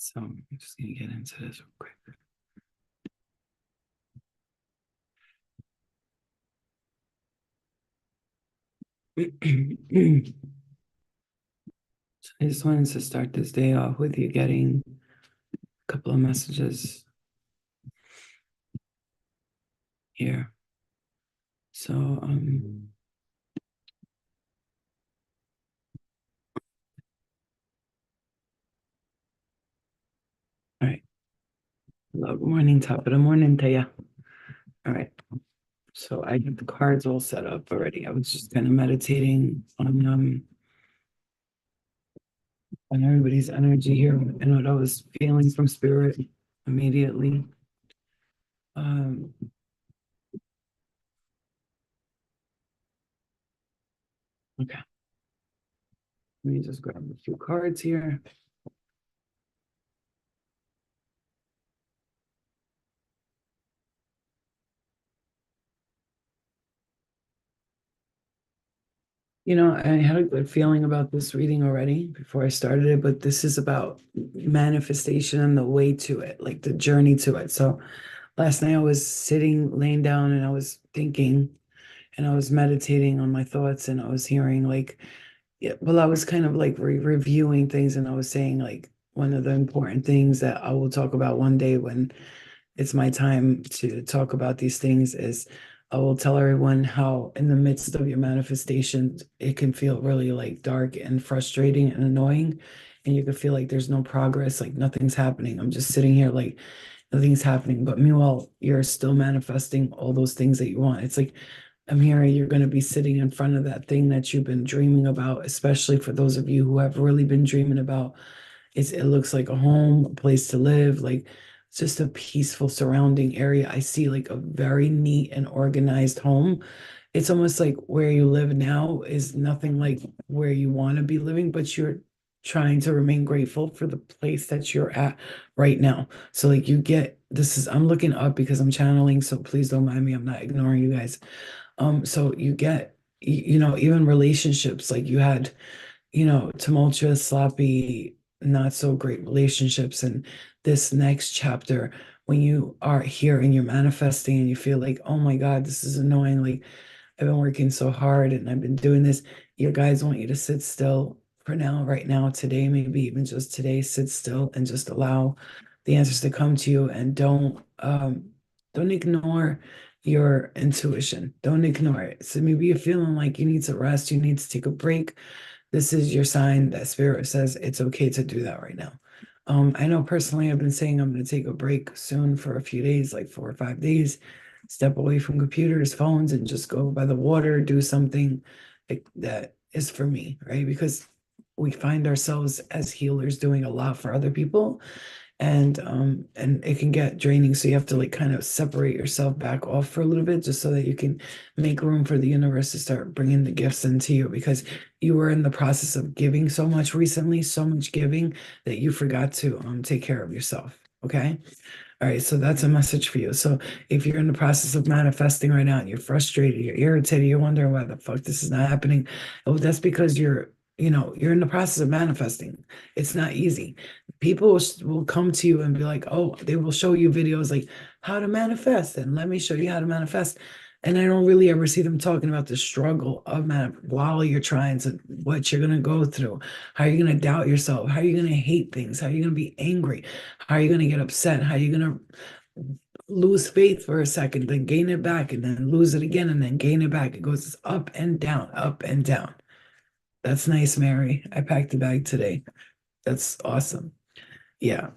So I'm just gonna get into this real quick. So I just wanted to start this day off with you getting a couple of messages here. So all right. Hello, good morning, top of the morning to you. All right. So I got the cards all set up already. I was just kind of meditating on everybody's energy here and what I was feeling from spirit immediately. Um okay. Let me just grab a few cards here. I had a good feeling about this reading already before I started it, but this is about manifestation and the way to it, like the journey to it. So last night I was sitting, laying down, and I was thinking and I was meditating on my thoughts, and I was hearing like, yeah, well, I was kind of like reviewing things, and I was saying like one of the important things that I will talk about one day when it's my time to talk about these things is I will tell everyone how in the midst of your manifestation, it can feel really like dark and frustrating and annoying. And you can feel like there's no progress, like nothing's happening. I'm just sitting here like nothing's happening. But meanwhile, you're still manifesting all those things that you want. It's like I'm hearing you're going to be sitting in front of that thing that you've been dreaming about, especially for those of you who have really been dreaming about it looks like a home, a place to live, like it's just a peaceful surrounding area. I see like a very neat and organized home. It's almost like where you live now is nothing like where you want to be living, but you're trying to remain grateful for the place that you're at right now. So like you get this is I'm looking up because I'm channeling, so please don't mind me. I'm not ignoring you guys. So you get even relationships like you had tumultuous, sloppy, not so great relationships. And this next chapter, when you are here and you're manifesting and you feel like, oh my God, this is annoying. Like I've been working so hard and I've been doing this. Your guides want you to sit still for now, right now, today, maybe even just today, sit still and just allow the answers to come to you and don't ignore your intuition. Don't ignore it. So maybe you're feeling like you need to rest, you need to take a break. This is your sign that spirit says it's okay to do that right now. I know personally I've been saying I'm going to take a break soon for a few days, like 4 or 5 days, step away from computers, phones, and just go by the water, do something that is for me, right? Because we find ourselves as healers doing a lot for other people, and it can get draining, so you have to like kind of separate yourself back off for a little bit just so that you can make room for the universe to start bringing the gifts into you, because you were in the process of giving so much recently, so much giving that you forgot to take care of yourself. Okay. All right, so that's a message for you. So if you're in the process of manifesting right now and you're frustrated, you're irritated, you're wondering why the fuck this is not happening, oh, that's because you're in the process of manifesting. It's not easy. People will come to you and be like, oh, they will show you videos like how to manifest, and let me show you how to manifest. And I don't really ever see them talking about the struggle of while you're trying to, what you're gonna go through, how you're gonna doubt yourself, how you're gonna hate things, how you're gonna be angry, how are you going to get upset? How are you going to lose faith for a second, then gain it back, and then lose it again, and then gain it back? It goes up and down, up and down. That's nice, Mary. I packed the bag today. That's awesome. Yeah.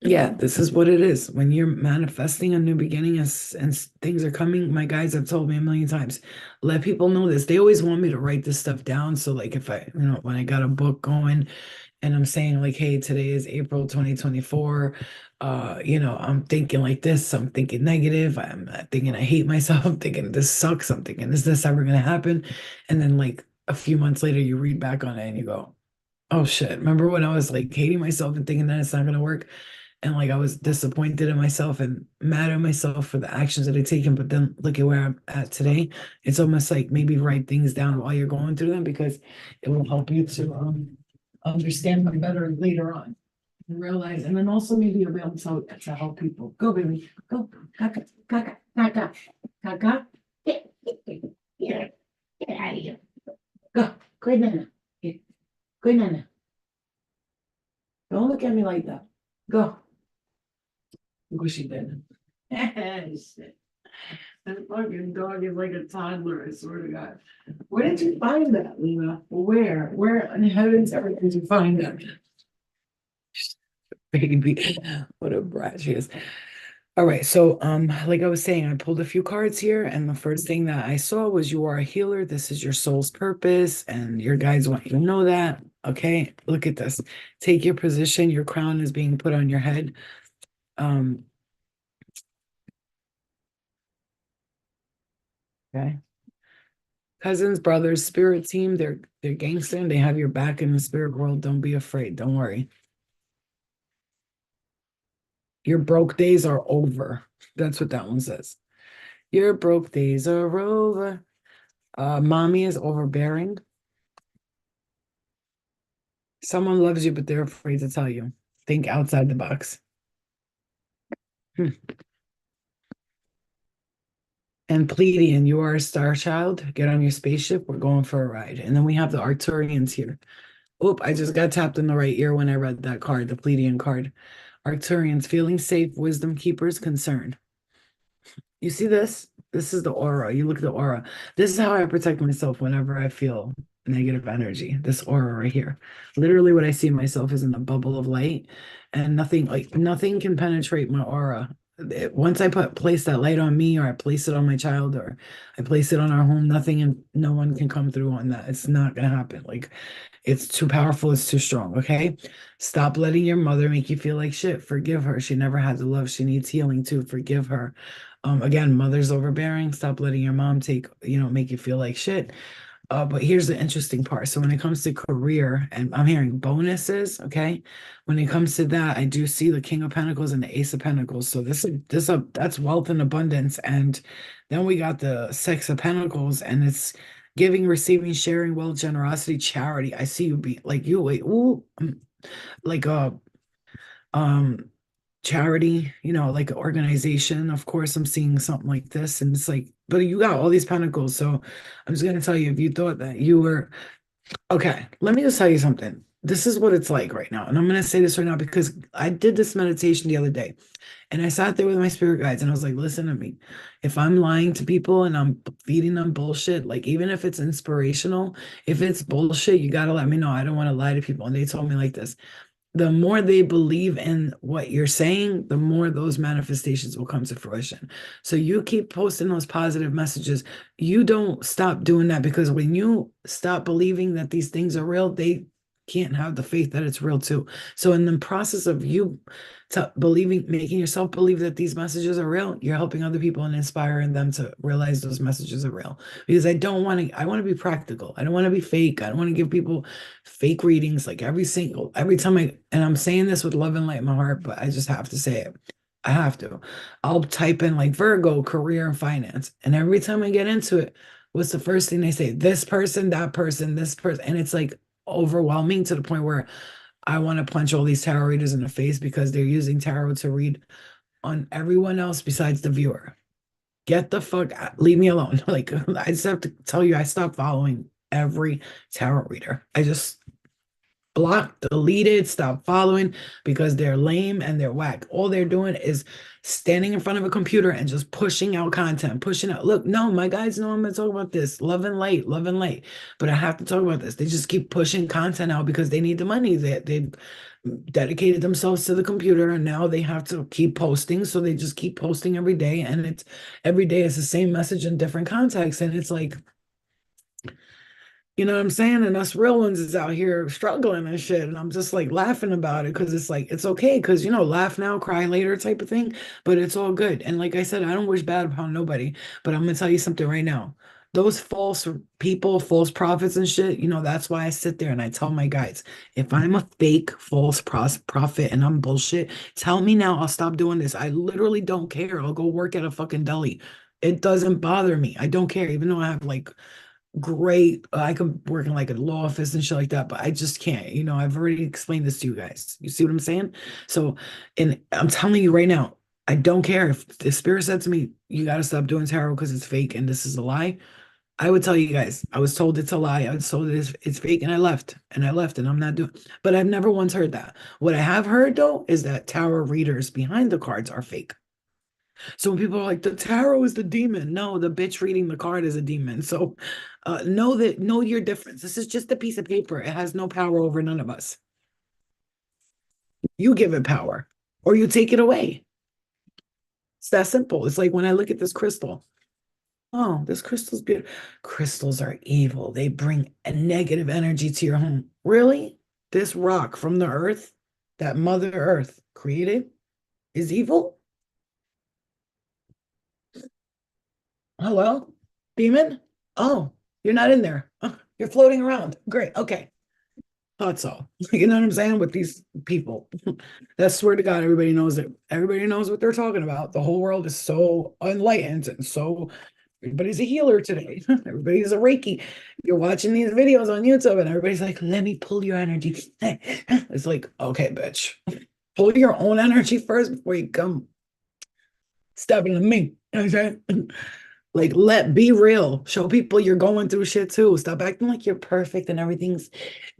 Yeah, this is what it is. When you're manifesting a new beginning and things are coming, my guys have told me a million times, let people know this. They always want me to write this stuff down. So, like, if when I got a book going, and I'm saying like, hey, today is April 2024. I'm thinking like this. I'm thinking negative. I'm thinking I hate myself. I'm thinking this sucks. I'm thinking, is this ever gonna happen? And then like a few months later, you read back on it and you go, oh shit. Remember when I was like hating myself and thinking that it's not gonna work? And like I was disappointed in myself and mad at myself for the actions that I'd taken. But then look at where I'm at today. It's almost like maybe write things down while you're going through them, because it will help you to understand them better later on. and realize, and then also maybe you'll be able to help people. Go, baby, go, caca, caca, caca, caca. Get, get out of here. Go, good nana. Good nana. Don't look at me like that. Go. Look what she did. Shit. That fucking dog is like a toddler, I swear to God. Where did you find that, Lena? Where? Where in heaven's earth did you find that? Baby, what a brat she is. All right, so like I was saying, I pulled a few cards here, and the first thing that I saw was you are a healer. This is your soul's purpose, and your guides want you to know that. Okay, look at this. Take your position. Your crown is being put on your head. Um, okay. Cousins, brothers, spirit team, they're gangster and they have your back in the spirit world. Don't be afraid. Don't worry. Your broke days are over. That's what that one says. Your broke days are over. Mommy is overbearing. Someone loves you, but they're afraid to tell you. Think outside the box. Hmm. And Pleiadian, you are a star child. Get on your spaceship. We're going for a ride. And then we have the Arcturians here. Oop, I just got tapped in the right ear when I read that card, the Pleiadian card. Arcturians, feeling safe, wisdom keepers, concern. You see this? This is the aura. You look at the aura. This is how I protect myself whenever I feel negative energy. This aura right here. Literally what I see myself is in a bubble of light, and nothing can penetrate my aura. Once I place that light on me, or I place it on my child, or I place it on our home, nothing and no one can come through on that. It's not gonna happen. Like, it's too powerful, it's too strong. Okay. Stop letting your mother make you feel like shit. Forgive her. She never had the love. She needs healing too. Forgive her. Again, mother's overbearing. Stop letting your mom make you feel like shit. But here's the interesting part. So when it comes to career, and I'm hearing bonuses, okay? When it comes to that, I do see the King of Pentacles and the Ace of Pentacles. So that's wealth and abundance. And then we got the Six of Pentacles, and it's giving, receiving, sharing, wealth, generosity, charity. I see you be like you wait, ooh, like um charity, like an organization. Of course, I'm seeing something like this, and it's like, but you got all these pentacles. So I'm just gonna tell you, if you thought that you were okay, let me just tell you something. This is what it's like right now. And I'm gonna say this right now because I did this meditation the other day, and I sat there with my spirit guides and I was like, listen to me. If I'm lying to people and I'm feeding them bullshit, like even if it's inspirational, if it's bullshit, you gotta let me know. I don't want to lie to people. And they told me like this: the more they believe in what you're saying, the more those manifestations will come to fruition. So you keep posting those positive messages. You don't stop doing that, because when you stop believing that these things are real, they can't have the faith that it's real too. So in the process of you believing, making yourself believe that these messages are real, you're helping other people and inspiring them to realize those messages are real. Because I want to be practical. I don't want to be fake. I don't want to give people fake readings like every time and I'm saying this with love and light in my heart, but I just have to say it. I have to. I'll type in like Virgo, career and finance. And every time I get into it, what's the first thing they say? This person, that person, this person. And it's like overwhelming to the point where I want to punch all these tarot readers in the face because they're using tarot to read on everyone else besides the viewer. Get the fuck out, leave me alone. Like, I just have to tell you, I stopped following every tarot reader. I just blocked, deleted, stop following, because they're lame and they're whack. All they're doing is standing in front of a computer and just pushing out content, pushing out. Look, no, my guys know I'm going to talk about this. Love and light, love and light. But I have to talk about this. They just keep pushing content out because they need the money. They've dedicated themselves to the computer, and now they have to keep posting. So they just keep posting every day. And it's every day it's the same message in different contexts. And it's like, you know what I'm saying? And us real ones is out here struggling and shit. And I'm just like laughing about it because it's like, it's okay. Because, laugh now, cry later type of thing. But it's all good. And like I said, I don't wish bad upon nobody. But I'm going to tell you something right now. Those false people, false prophets and shit, that's why I sit there and I tell my guys, if I'm a fake false prophet and I'm bullshit, tell me now, I'll stop doing this. I literally don't care. I'll go work at a fucking deli. It doesn't bother me. I don't care. Even though I have like great. I could work in like a law office and shit like that, but I just can't. I've already explained this to you guys. You see what I'm saying? So, and I'm telling you right now, I don't care if the spirit said to me, you got to stop doing tarot because it's fake and this is a lie. I would tell you guys, I was told it's a lie. I was told it's fake, and I left, and I'm not doing. But I've never once heard that. What I have heard though is that tarot readers behind the cards are fake. So when people are like, the tarot is the demon, no, the bitch reading the card is a demon. So know your difference. This is just a piece of paper. It has no power over none of us. You give it power, or you take it away. It's that simple. It's like when I look at this crystal. Oh, this crystal's beautiful. Crystals are evil. They bring a negative energy to your home. Really? This rock from the earth that Mother Earth created is evil? Hello? Demon? Oh, you're not in there. Oh, you're floating around. Great. Okay. Thought so. You know what I'm saying? With these people. That swear to God, everybody knows it. Everybody knows what they're talking about. The whole world is so enlightened and so everybody's a healer today. Everybody's a Reiki. You're watching these videos on YouTube and everybody's like, let me pull your energy. It's like, okay, bitch. Pull your own energy first before you come stepping to me. Okay? Like, be real. Show people you're going through shit too. Stop acting like you're perfect and everything's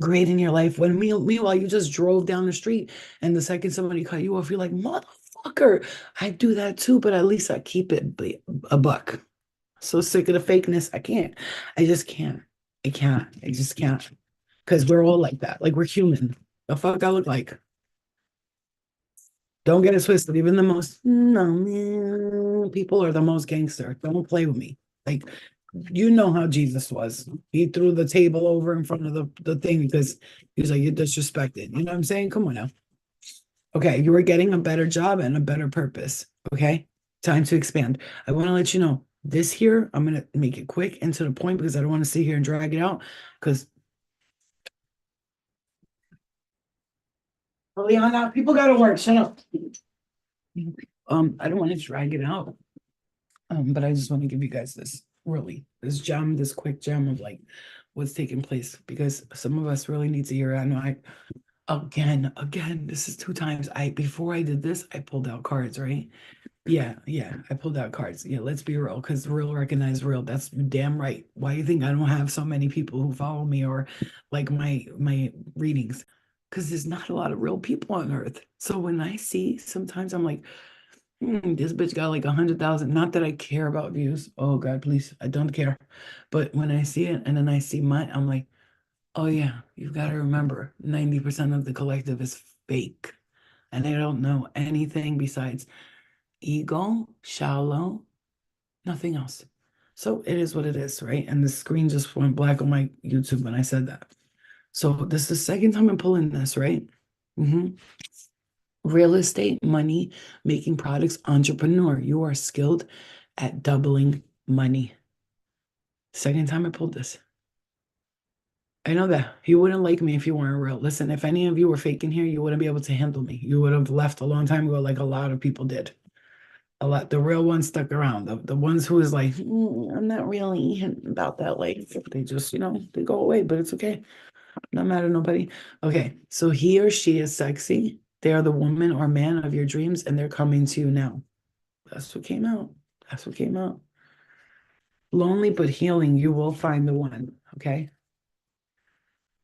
great in your life. When meanwhile, you just drove down the street and the second somebody cut you off, you're like, motherfucker. I do that too, but at least I keep it a buck. So sick of the fakeness. I can't. I just can't. I can't. I just can't. Because we're all like that. Like we're human. The fuck I look like. Don't get it twisted. Even the most no man people are the most gangster. Don't play with me. Like you know how Jesus was. He threw the table over in front of the thing because he was like, you're disrespected. You know what I'm saying? Come on now. Okay, you were getting a better job and a better purpose. Okay, time to expand. I want to let you know this here, I'm going to make it quick and to the point because I don't want to sit here and drag it out because early on now, people got to work. Shut up. I don't want to drag it out. But I just want to give you guys this gem, this quick gem of like what's taking place because some of us really need to hear it. I know again, this is two times. Before I did this, I pulled out cards, right? Yeah, I pulled out cards. Yeah, let's be real, because real recognize real. That's damn right. Why do you think I don't have so many people who follow me or like my readings? Because there's not a lot of real people on earth. So when I see, sometimes I'm like, this bitch got like 100,000. Not that I care about views. Oh God, please, I don't care. But when I see it and then I see mine, I'm like, oh yeah, you've got to remember, 90% of the collective is fake, and they don't know anything besides ego, shallow, nothing else. So it is what it is, right? And the screen just went black on my YouTube when I said that. So this is the second time I'm pulling this, right? Real estate, money, making products, entrepreneur. You are skilled at doubling money. Second time I pulled this. I know that you wouldn't like me if you weren't real. Listen, if any of you were faking here, you wouldn't be able to handle me. You would have left a long time ago, like a lot of people did. A lot. The real ones stuck around. The ones who is like, I'm not really about that life. They just, they go away, but it's okay. Not mad at nobody. Okay, so he or she is sexy. They are the woman or man of your dreams, and they're coming to you now. That's what came out. That's what came out. Lonely but healing, you will find the one. Okay.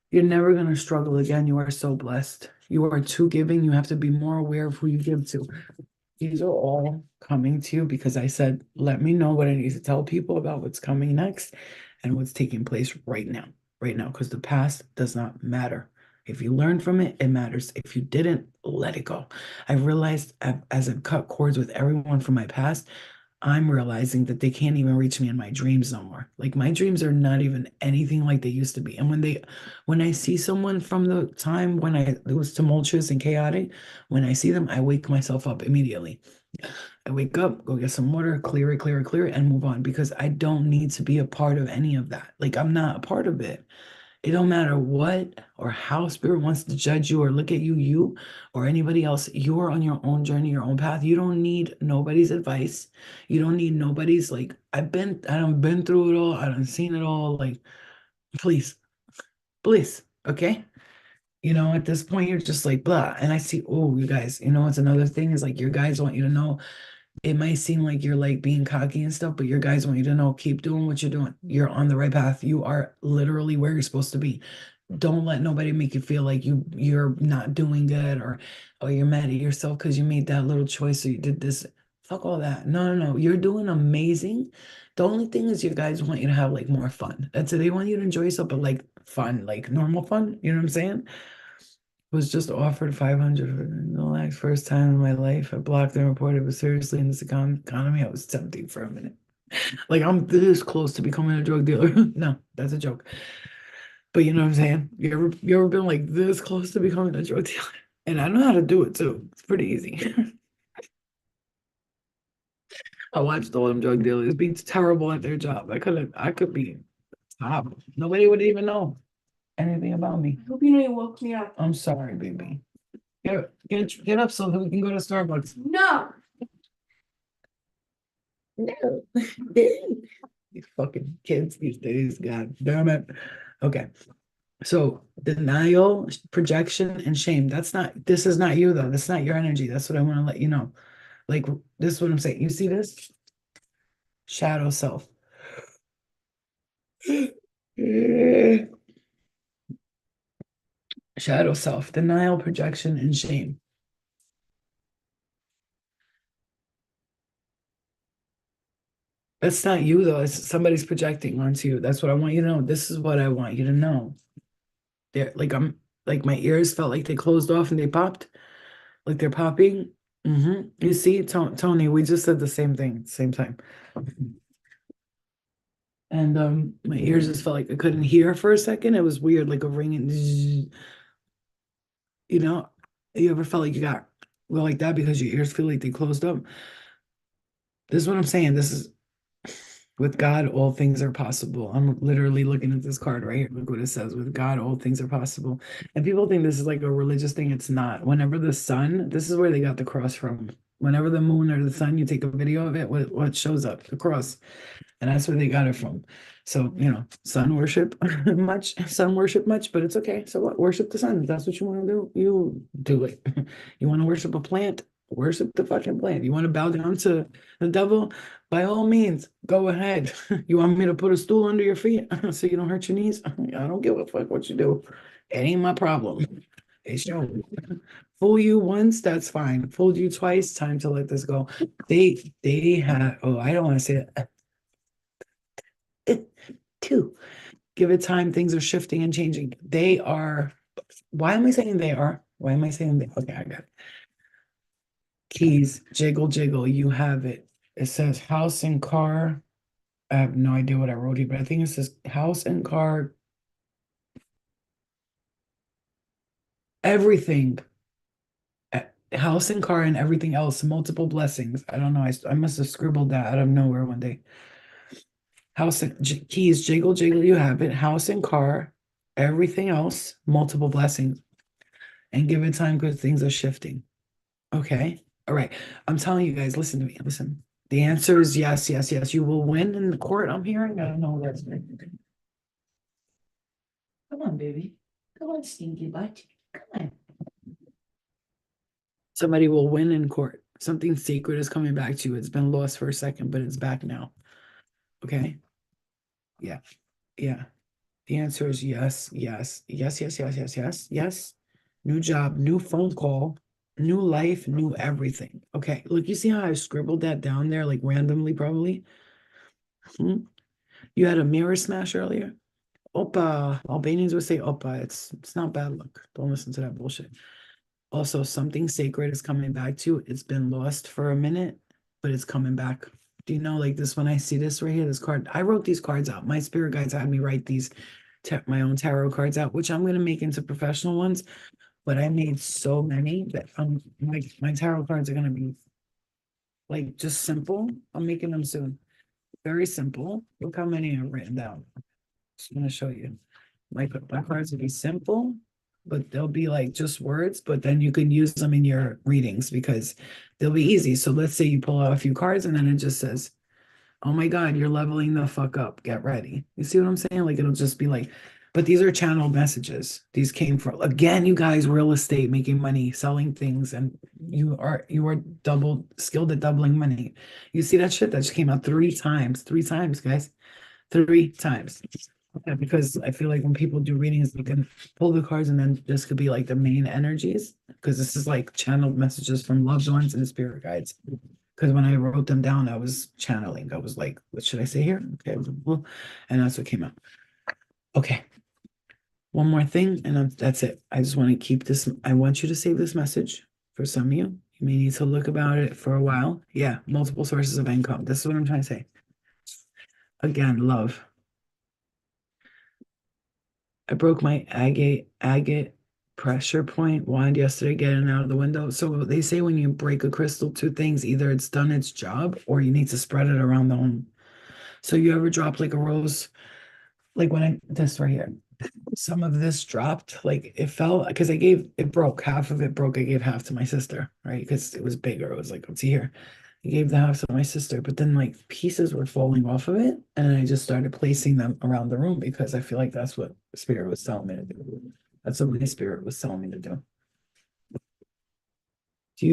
You're never going to struggle again. You are so blessed. You are too giving. You have to be more aware of who you give to. These are all coming to you because I said, let me know what I need to tell people about what's coming next and what's taking place right now, because the past does not matter. If you learn from it, it matters. If you didn't, let it go. I realized as I've cut cords with everyone from my past, I'm realizing that they can't even reach me in my dreams no more. Like my dreams are not even anything like they used to be. And when I see someone from the time when it was tumultuous and chaotic, when I see them, I wake myself up immediately. I wake up, go get some water, clear it, and move on because I don't need to be a part of any of that. Like I'm not a part of it. It don't matter what or how spirit wants to judge you or look at you, you or anybody else. You are on your own journey, your own path. You don't need nobody's advice. You don't need nobody's like, I done been through it all. I done seen it all. Like, please, please, okay? At this point, you're just like, blah. And I see, oh, you guys, what's another thing is like your guys want you to know it might seem like you're like being cocky and stuff, but your guys want you to know, keep doing what you're doing. You're on the right path. You are literally where you're supposed to be. Don't let nobody make you feel like you're not doing good or you're mad at yourself because you made that little choice or you did this. Fuck all that. No, no, no. You're doing amazing. The only thing is your guys want you to have like more fun. That's it. They want you to enjoy yourself, but like fun, like normal fun. You know what I'm saying? Was just offered 500 for the like first time in my life. I blocked and reported, but seriously, in this economy, I was tempting for a minute. Like I'm this close to becoming a drug dealer. No, that's a joke. But you know what I'm saying? You ever been like this close to becoming a drug dealer? And I know how to do it too. It's pretty easy. I watched all them drug dealers be terrible at their job. I could be top. Nobody would even know anything about me. Hope you know you woke me up. I'm sorry, baby. Get up so that we can go to Starbucks. No. No. These fucking kids these days, god damn it. Okay. So denial, projection, and shame. This is not you though. That's not your energy. That's what I want to let you know. Like this is what I'm saying. You see this? Shadow self. Shadow self, denial, projection, and shame. That's not you though. It's somebody's projecting onto you. That's what I want you to know. This is what I want you to know. I'm like my ears felt like they closed off and they popped, like they're popping. You see, Tony, we just said the same thing at the same time. And my ears just felt like I couldn't hear for a second. It was weird, like a ringing, you know. You ever felt like you got well like that because your ears feel like they closed up? This is what I'm saying. This is with God, all things are possible. I'm literally looking at this card right here. Look what it says. With God, all things are possible. And people think this is like a religious thing. It's not. Whenever the sun, this is where they got the cross from. Whenever the moon or the sun, you take a video of it, what shows up? The cross. And that's where they got it from. So, sun worship much, but it's okay. So what? Worship the sun. If that's what you want to do, you do it. You want to worship a plant? Worship the fucking plant. You want to bow down to the devil? By all means, go ahead. You want me to put a stool under your feet so you don't hurt your knees? I don't give a fuck what you do. It ain't my problem. It's your fool you once, that's fine. Fooled you twice, time to let this go. They had, oh, I don't want to say it. Two. Give it time, things are shifting and changing. They are, why am I saying they are? Why am I saying they? Okay, I got it. Keys, jiggle, jiggle, you have it. It says house and car. I have no idea what I wrote here, but I think it says house and car, everything. House and car and everything else, multiple blessings. I don't know. I must have scribbled that out of nowhere one day. House and keys, jiggle, jiggle, you have it. House and car, everything else, multiple blessings. And give it time because things are shifting. Okay. All right. I'm telling you guys, listen to me. Listen. The answer is yes, yes, yes. You will win in the court. I'm hearing. I don't know what that's. Come on, baby. Come on, stinky butt. Come on. Somebody will win in court. Something sacred is coming back to you. It's been lost for a second, but it's back now. Okay. Yeah. Yeah. The answer is yes, yes, yes, yes, yes, yes, yes, yes. New job, new phone call, new life, new everything. Okay. Look, you see how I scribbled that down there, like randomly, probably? Hmm? You had a mirror smash earlier? Opa. Albanians would say opa. It's not bad luck. Don't listen to that bullshit. Also, something sacred is coming back to you. It's been lost for a minute, but it's coming back. Do you know, like this, when I see this right here, this card, I wrote these cards out. My spirit guides had me write these, my own tarot cards out, which I'm going to make into professional ones. But I made so many that my tarot cards are going to be like just simple. I'm making them soon. Very simple. Look how many I've written down. Just going to show you. Like black cards will be simple, but they'll be like just words, but then you can use them in your readings because they'll be easy. So let's say you pull out a few cards and then it just says, oh my God, you're leveling the fuck up. Get ready. You see what I'm saying? Like it'll just be like, but these are channeled messages. These came from again, you guys, real estate, making money, selling things, and you are double skilled at doubling money. You see that shit that just came out three times, guys, three times. Yeah, because I feel like when people do readings, they can pull the cards and then this could be like the main energies. Because this is like channeled messages from loved ones and spirit guides. Because when I wrote them down, I was channeling. I was like, what should I say here? Okay. Well, and that's what came out. Okay. One more thing, and that's it. I just want to keep this. I want you to save this message for some of you. You may need to look about it for a while. Yeah, multiple sources of income. This is what I'm trying to say. Again, love. I broke my agate pressure point wand yesterday getting out of the window. So they say when you break a crystal, two things, either it's done its job or you need to spread it around the home. So you ever drop like a rose, like when this right here, some of this dropped, like it fell because it broke, half of it broke. I gave half to my sister, right? Because it was bigger. It was like, let's see here. I gave the half to my sister, but then like pieces were falling off of it. And I just started placing them around the room because I feel like that's what spirit was telling me to do. That's what my spirit was telling me to do.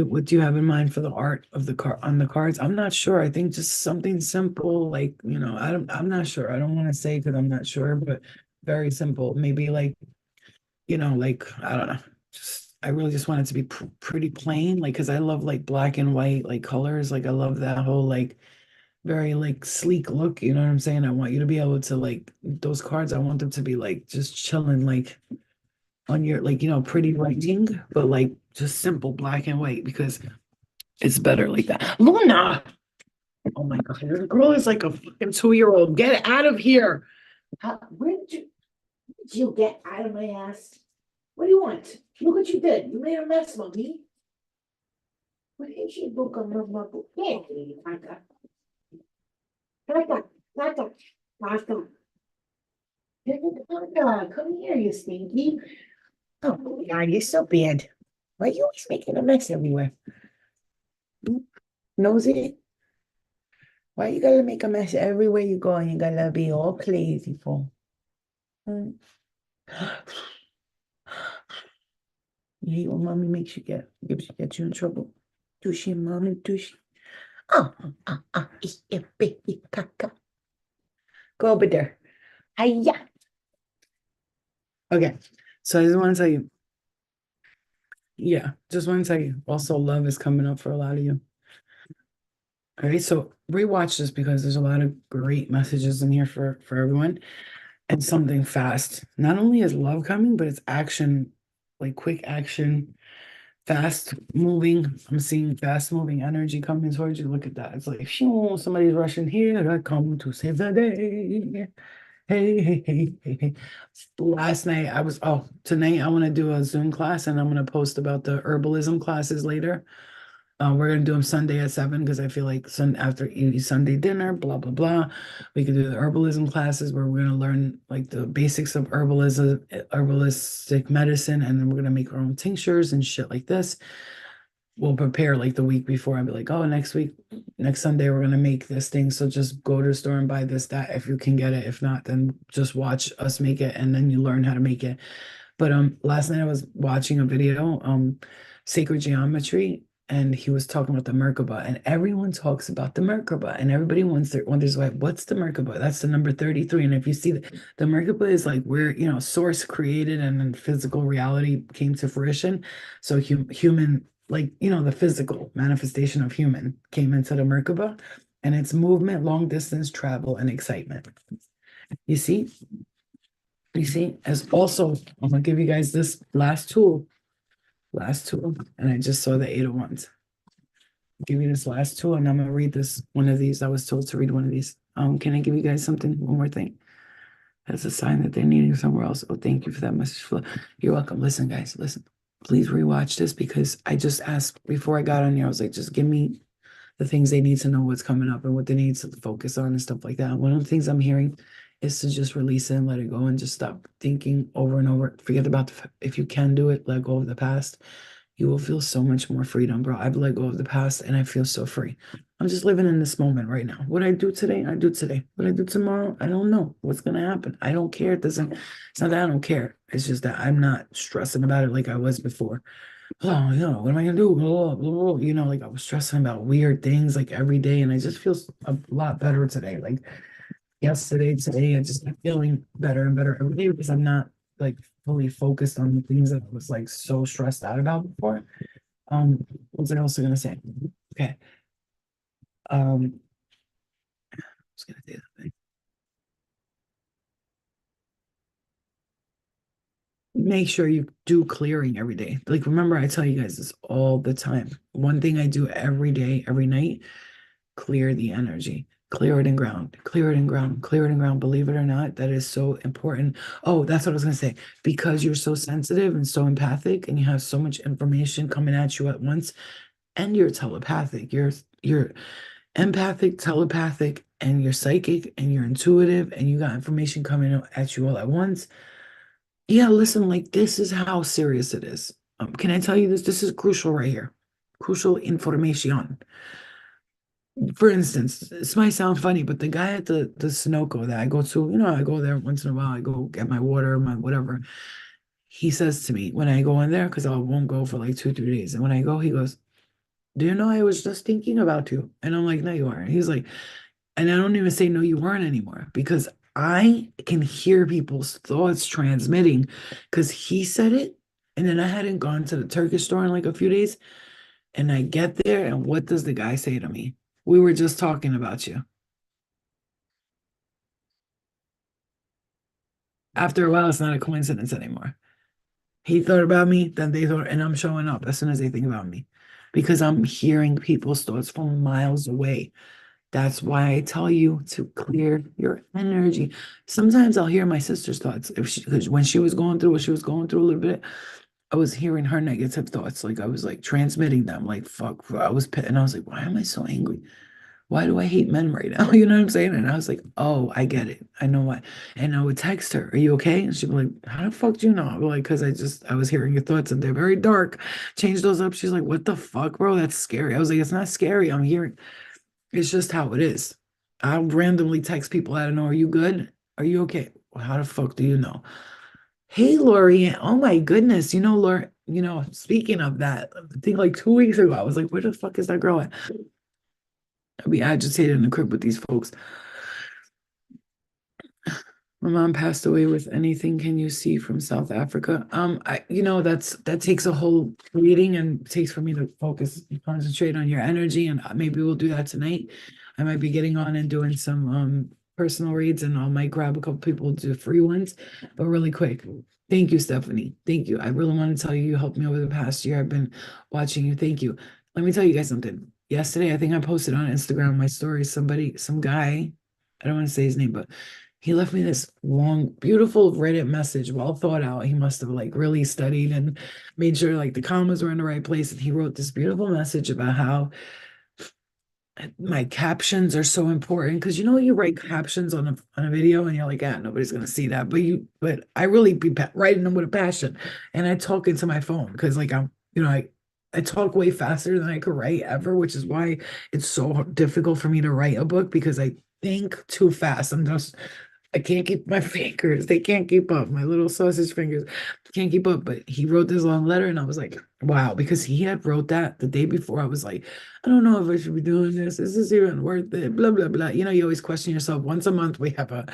What do you have in mind for the art of the car on the cards? I'm not sure. I think just something simple, like, I'm not sure. I don't want to say because I'm not sure, but very simple. Maybe like, like, I don't know. I really just want it to be pretty plain, like, because I love like black and white, like colors. Like, I love that whole, like, very like sleek look. You know what I'm saying? I want you to be able to, like, those cards, I want them to be like just chilling, like, on your, like, pretty writing, but like just simple black and white because it's better like that. Luna! Oh my God, the girl is like a fucking 2-year-old. Get out of here. Where did you get out of my ass? What do you want? Look what you did. You made a mess, mommy. What is she book on my book? Hey, Tata. Tata, Tata, Tata. Tata, come here, you stinky. Oh my God, you're so bad. Why are you always making a mess everywhere? Nosy? Why you gotta make a mess everywhere you go and you gotta be all crazy for? Hmm. You hate when mommy makes you gets you in trouble. Do she, mommy? Do she? Oh, it's a baby caca. Go over there. Hiya. Okay, so I just want to tell you, yeah, just want to tell you. Also, love is coming up for a lot of you. All right, so rewatch this because there's a lot of great messages in here for everyone and something fast. Not only is love coming, but it's action, like quick action, fast moving. I'm seeing fast moving energy coming towards you. Look at that. It's like, phew, somebody's rushing here. I come to save the day. Hey, hey, hey, hey, hey. Last night tonight I want to do a Zoom class and I'm going to post about the herbalism classes later. We're gonna do them Sunday at 7 because I feel like after eating Sunday dinner, blah blah blah. We can do the herbalism classes where we're gonna learn like the basics of herbalistic medicine, and then we're gonna make our own tinctures and shit like this. We'll prepare like the week before and be like, oh, next Sunday, we're gonna make this thing. So just go to the store and buy this, that if you can get it. If not, then just watch us make it and then you learn how to make it. But last night I was watching a video, Sacred Geometry, and he was talking about the Merkaba, and everyone talks about the Merkaba, and everybody wonders like, what's the Merkaba? That's the number 33. And if you see the Merkaba is like where source created and then physical reality came to fruition. So human, like the physical manifestation of human came into the Merkaba, and it's movement, long distance travel, and excitement. You see? You see, as also, I'm gonna give you guys this last tool, and I just saw the 8 of Wands. Give you this last tool, and I'm gonna read this one of these. I was told to read one of these. Can I give you guys something? One more thing. That's a sign that they're needing somewhere else. Oh, thank you for that message, Flo. You're welcome. Listen, guys, listen. Please rewatch this because I just asked before I got on here. I was like, just give me the things they need to know what's coming up and what they need to focus on and stuff like that. One of the things I'm hearing is to just release it and let it go and just stop thinking over and over. Forget about if you can do it, let go of the past. You will feel so much more freedom, bro. I've let go of the past and I feel so free. I'm just living in this moment right now. What I do today, I do today. What I do tomorrow, I don't know what's gonna happen. I don't care. It's not that I don't care. It's just that I'm not stressing about it like I was before. Oh, what am I gonna do? Blah, blah, blah. Like I was stressing about weird things like every day, and I just feel a lot better today. Like yesterday, today, I just keep feeling better and better every day because I'm not like fully focused on the things that I was like so stressed out about before. What was I also gonna say? Okay. I was gonna say that. Make sure you do clearing every day. Like, remember, I tell you guys this all the time. One thing I do every day, every night, clear the energy, clear it and ground, clear it and ground, clear it and ground. Believe it or not, that is so important. Oh, that's what I was going to say. Because you're so sensitive and so empathic and you have so much information coming at you at once, and you're telepathic, you're empathic, telepathic, and you're psychic and you're intuitive and you got information coming at you all at once. Yeah, listen, like this is how serious it is. Can I tell you this? This is crucial right here. Crucial information. For instance, this might sound funny, but the guy at the Sunoco that I go to, I go there once in a while. I go get my water, my whatever. He says to me when I go in there, because I won't go for like 2, 3 days. And when I go, he goes, "Do you know I was just thinking about you?" And I'm like, "No, you aren't." He's like, and I don't even say no, you weren't anymore because I can hear people's thoughts transmitting because he said it. And then I hadn't gone to the Turkish store in like a few days. And I get there, and what does the guy say to me? We were just talking about you. After a while, it's not a coincidence anymore. He thought about me, then they thought, and I'm showing up as soon as they think about me because I'm hearing people's thoughts from miles away. That's why I tell you to clear your energy. Sometimes I'll hear my sister's thoughts if she, because when she was going through what she was going through a little bit, I was hearing her negative thoughts. Like I was like transmitting them. Like fuck, I was and I was like, why am I so angry? Why do I hate men right now? You know what I'm saying? And I was like, oh, I get it. I know why. And I would text her, are you okay? And she'd be like, how the fuck do you know? I'm like, because I was hearing your thoughts and they're very dark. Change those up. She's like, what the fuck, bro? That's scary. I was like, it's not scary. I'm hearing, it's just how it is. I'll randomly text people I don't know, are you good? Are you okay? Well, how the fuck do you know? Hey, Lori. Oh my goodness. Lori, speaking of that, I think like 2 weeks ago, I was like, where the fuck is that girl at? I'd be agitated in the crib with these folks. My mom passed away with anything can you see from South Africa? That takes a whole reading and takes for me to focus and concentrate on your energy, and maybe we'll do that tonight. I might be getting on and doing some personal reads, and I might grab a couple people to do free ones. But really quick, thank you, Stephanie. Thank you. I really want to tell you, you helped me over the past year. I've been watching you. Thank you. Let me tell you guys something. Yesterday, I think I posted on Instagram my story. Some guy, I don't want to say his name, but he left me this long, beautiful Reddit message, well thought out. He must have like really studied and made sure like the commas were in the right place. And he wrote this beautiful message about how my captions are so important because you write captions on a video and you're like, nobody's gonna see that. But I really be writing them with a passion, and I talk into my phone because like I talk way faster than I could write ever, which is why it's so difficult for me to write a book because I think too fast. I can't keep my fingers. They can't keep up. My little sausage fingers can't keep up. But he wrote this long letter, and I was like, wow, because he had wrote that the day before. I was like, I don't know if I should be doing this. Is this even worth it? Blah, blah, blah. You always question yourself. Once a month, we have a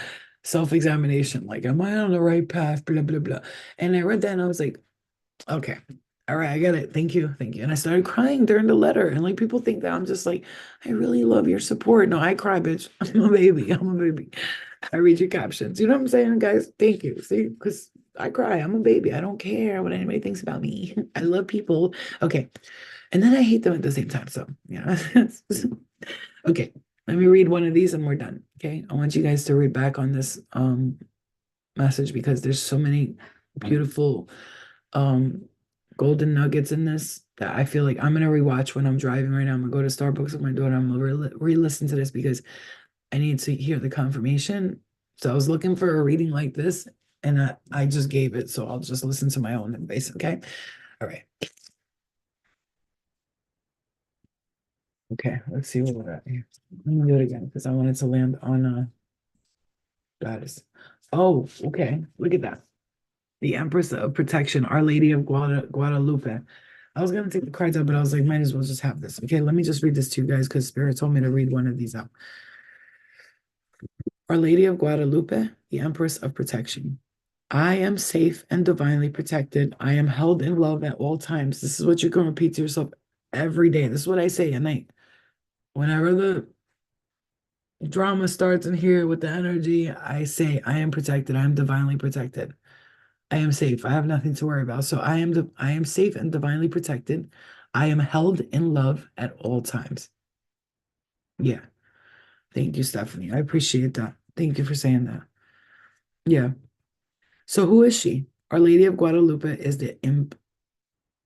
self-examination. Like, am I on the right path? Blah, blah, blah. And I read that and I was like, okay. All right, I get it. Thank you. Thank you. And I started crying during the letter. And like people think that I'm just like, I really love your support. No, I cry, bitch. I'm a baby. I'm a baby. I read your captions. You know what I'm saying, guys? Thank you. See, because I cry. I'm a baby. I don't care what anybody thinks about me. I love people. Okay. And then I hate them at the same time. So, okay. Let me read one of these and we're done. Okay. I want you guys to read back on this message because there's so many beautiful um golden nuggets in this that I feel like I'm gonna rewatch when I'm driving right now. I'm gonna go to Starbucks with my daughter. I'm gonna re-listen to this because I need to hear the confirmation So I was looking for a reading like this, and I just gave it. So I'll just listen to my own advice. Okay. All right. Okay. Let's see what we're at here. Let me do it again because I wanted to land on goddess. Oh, okay. Look at that. The Empress of Protection, Our Lady of Guadalupe. I was gonna take the cards out, but I was like, might as well just have this. Okay, let me just read this to you guys because Spirit told me to read one of these out. Our Lady of Guadalupe, the Empress of Protection. I am safe and divinely protected. I am held in love at all times. This is what you can repeat to yourself every day. This is what I say at night. Whenever the drama starts in here with the energy, I say, I am protected. I am divinely protected. I am safe. I have nothing to worry about. So I am safe and divinely protected. I am held in love at all times. Yeah. Thank you, Stephanie. I appreciate that. Thank you for saying that. Yeah. So who is she? Our Lady of Guadalupe is the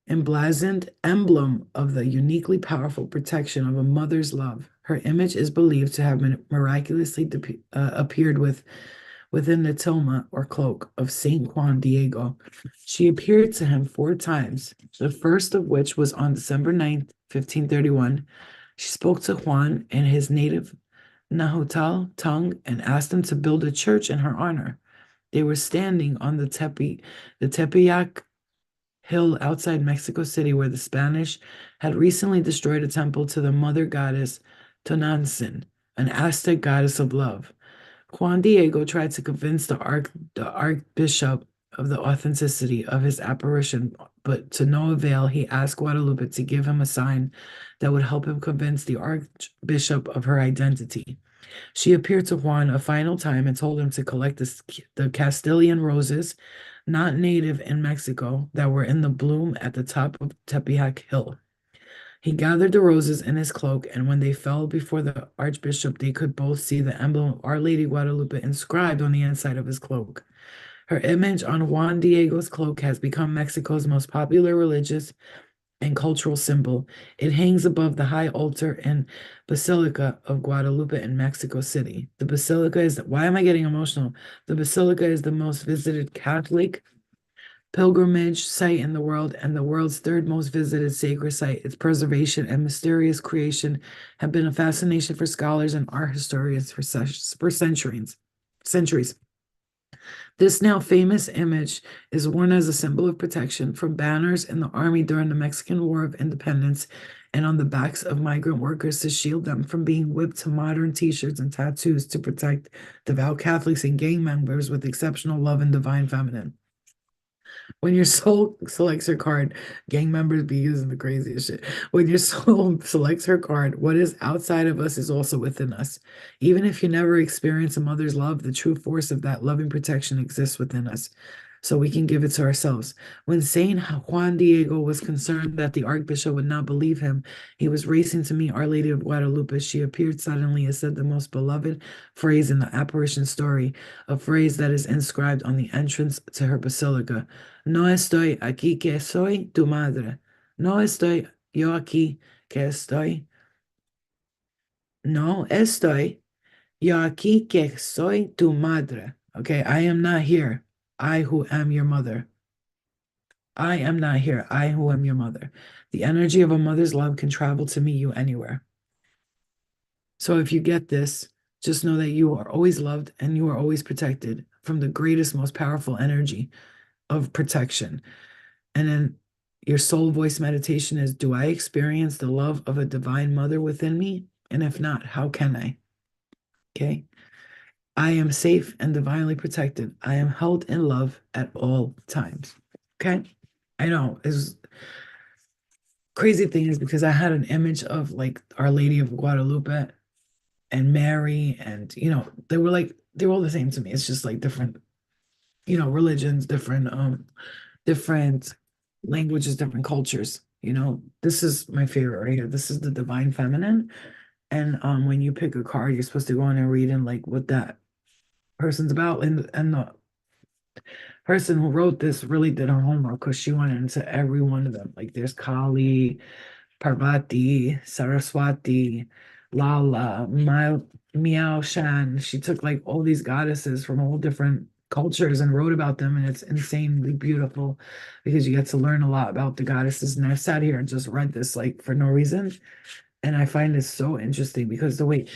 emblazoned emblem of the uniquely powerful protection of a mother's love. Her image is believed to have been miraculously appeared within the tilma or cloak of Saint Juan Diego. She appeared to him 4 times, the first of which was on December 9th, 1531. She spoke to Juan in his native Nahuatl tongue and asked him to build a church in her honor. They were standing on the Tepeyac hill outside Mexico City, where the Spanish had recently destroyed a temple to the mother goddess Tonantzin, an Aztec goddess of love. Juan Diego tried to convince the archbishop of the authenticity of his apparition, but to no avail. He asked Guadalupe to give him a sign that would help him convince the archbishop of her identity. She appeared to Juan a final time and told him to collect the Castilian roses, not native in Mexico, that were in the bloom at the top of Tepeyac Hill. He gathered the roses in his cloak, and when they fell before the archbishop, they could both see the emblem of Our Lady Guadalupe inscribed on the inside of his cloak. Her image on Juan Diego's cloak has become Mexico's most popular religious and cultural symbol. It hangs above the high altar in Basilica of Guadalupe in Mexico City. The basilica is, why am I getting emotional? The basilica is the most visited Catholic pilgrimage site in the world and the world's third most visited sacred site. Its preservation and mysterious creation have been a fascination for scholars and art historians for centuries. Centuries. This now famous image is worn as a symbol of protection from banners in the army during the Mexican War of Independence and on the backs of migrant workers to shield them from being whipped to modern t-shirts and tattoos to protect devout Catholics and gang members with exceptional love and divine feminine. When your soul selects her card, gang members be using the craziest shit. When your soul selects her card, what is outside of us is also within us. Even if you never experience a mother's love, the true force of that loving protection exists within us. So we can give it to ourselves. When Saint Juan Diego was concerned that the archbishop would not believe him, he was racing to meet Our Lady of Guadalupe. She appeared suddenly and said the most beloved phrase in the apparition story, a phrase that is inscribed on the entrance to her basilica. No estoy aquí que soy tu madre. No estoy yo aquí que estoy. No estoy yo aquí que soy tu madre. Okay, I am not here. I who am your mother. I am not here. I who am your mother. The energy of a mother's love can travel to meet you anywhere. So if you get this, just know that you are always loved and you are always protected from the greatest, most powerful energy of protection. And then your soul voice meditation is, do I experience the love of a divine mother within me? And if not, how can I? Okay. I am safe and divinely protected. I am held in love at all times. Okay. I know is crazy thing is because I had an image of like Our Lady of Guadalupe and Mary, and they were all the same to me. It's just like different, religions, different languages, different cultures. This is my favorite right here. This is the divine feminine. And when you pick a card, you're supposed to go in and read in like what that person's about. And the person who wrote this really did her homework because she went into every one of them. Like there's Kali, Parvati, Saraswati, Lala, Miao Shan. She took like all these goddesses from all different cultures and wrote about them, and it's insanely beautiful because you get to learn a lot about the goddesses. And I've sat here and just read this like for no reason, and I find this so interesting because the way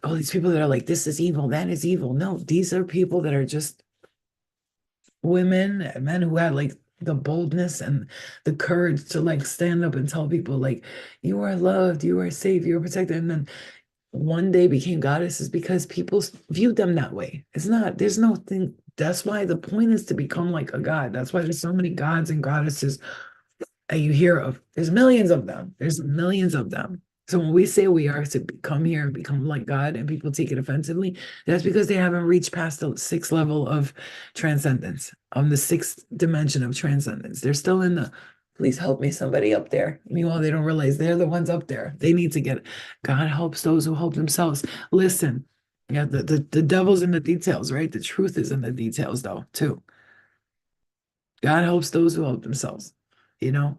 all these people that are like, this is evil, that is evil. No, these are people that are just women and men who had like the boldness and the courage to like stand up and tell people like you are loved, you are safe, you are protected, and then one day became goddesses because people viewed them that way. It's not, there's no thing. That's why the point is to become like a god. That's why there's so many gods and goddesses that you hear of. There's millions of them. There's millions of them. So when we say we are to come here and become like God and people take it offensively, that's because they haven't reached past the sixth level of transcendence, on the sixth dimension of transcendence. They're still in the, please help me, somebody up there. Meanwhile, they don't realize they're the ones up there. They need to get, God helps those who help themselves. Listen, yeah, the devil's in the details, right? The truth is in the details, though, too. God helps those who help themselves, you know?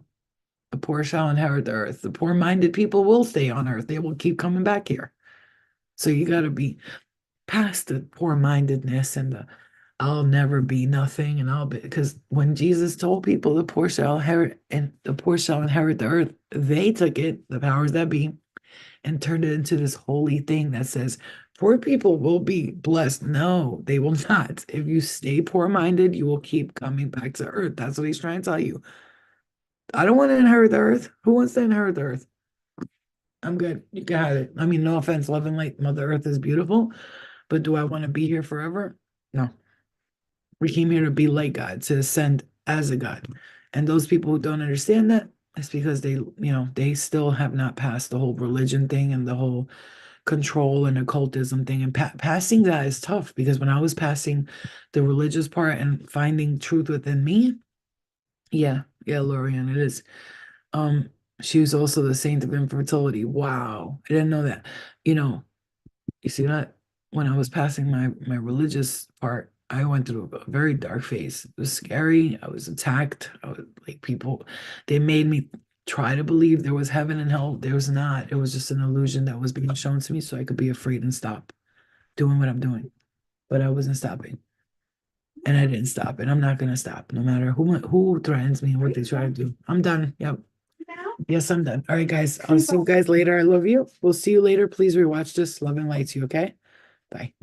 The poor shall inherit the earth. The poor-minded people will stay on earth. They will keep coming back here. So you got to be past the poor-mindedness and the I'll never be nothing and I'll be, because when Jesus told people the poor shall inherit and the poor shall inherit the earth, they took it, the powers that be, and turned it into this holy thing that says poor people will be blessed. No, they will not. If you stay poor-minded, you will keep coming back to earth. That's what he's trying to tell you. I don't want to inherit the earth. Who wants to inherit the earth? I'm good. You got it. I mean, no offense, love and light. Mother Earth is beautiful, but do I want to be here forever? No. We came here to be like God, to ascend as a God. And those people who don't understand that, it's because they still have not passed the whole religion thing and the whole control and occultism thing. And passing that is tough because when I was passing the religious part and finding truth within me, yeah, Lorian, it is. Um, she was also the saint of infertility. Wow, I didn't know that. You know, you see that when I was passing my religious part, I went through a very dark phase. It was scary. I was attacked. I was like people, they made me try to believe there was heaven and hell. There was not. It was just an illusion that was being shown to me so I could be afraid and stop doing what I'm doing. But I wasn't stopping. And I didn't stop. And I'm not gonna stop, no matter who threatens me and what they try to do. I'm done. Yep. Yes, I'm done. All right, guys. I'll see you guys later. I love you. We'll see you later. Please rewatch this. Love and light to you, okay? Bye.